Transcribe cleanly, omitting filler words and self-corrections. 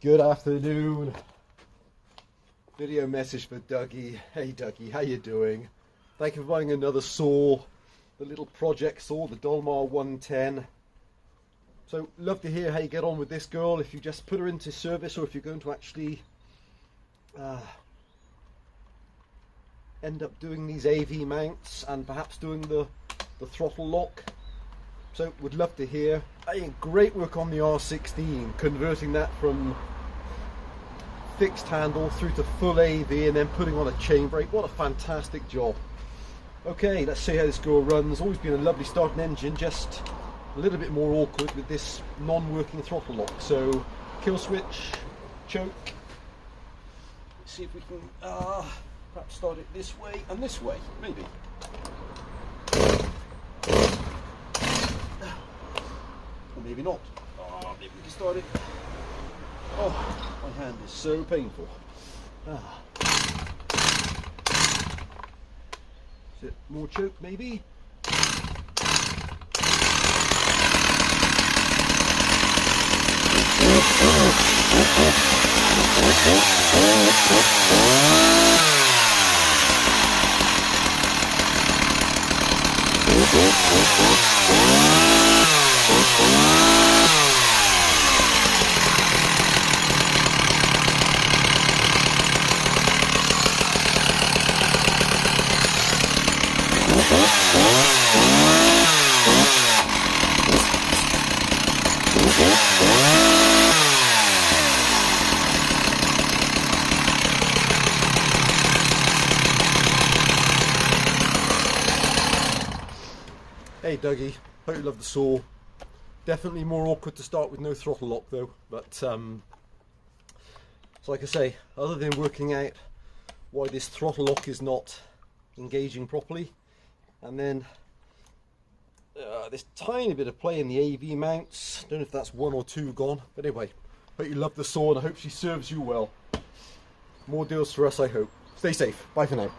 Good afternoon. Video message for Dougie. Hey Dougie, how you doing? Thank you for buying another saw, the little project saw, the Dolmar 110. So love to hear how you get on with this girl, if you just put her into service or if you're going to actually end up doing these AV mounts and perhaps doing the throttle lock. So would love to hear. Great work on the R16, converting that from fixed handle through to full AV and then putting on a chain brake. What a fantastic job. Okay, let's see how this girl runs. Always been a lovely starting engine, just a little bit more awkward with this non-working throttle lock. So kill switch, choke. Let's see if we can perhaps start it this way and this way, maybe. Or maybe not. Maybe we can start it. Oh, my hand is so painful. Is it more choke, maybe? Hey Dougie, hope you love the saw. Definitely more awkward to start with no throttle lock though, but so like I say, other than working out why this throttle lock is not engaging properly, and then this tiny bit of play in the AV mounts, don't know if that's one or two gone, but anyway, hope you love the saw and I hope she serves you well. More deals for us, I hope. Stay safe, bye for now.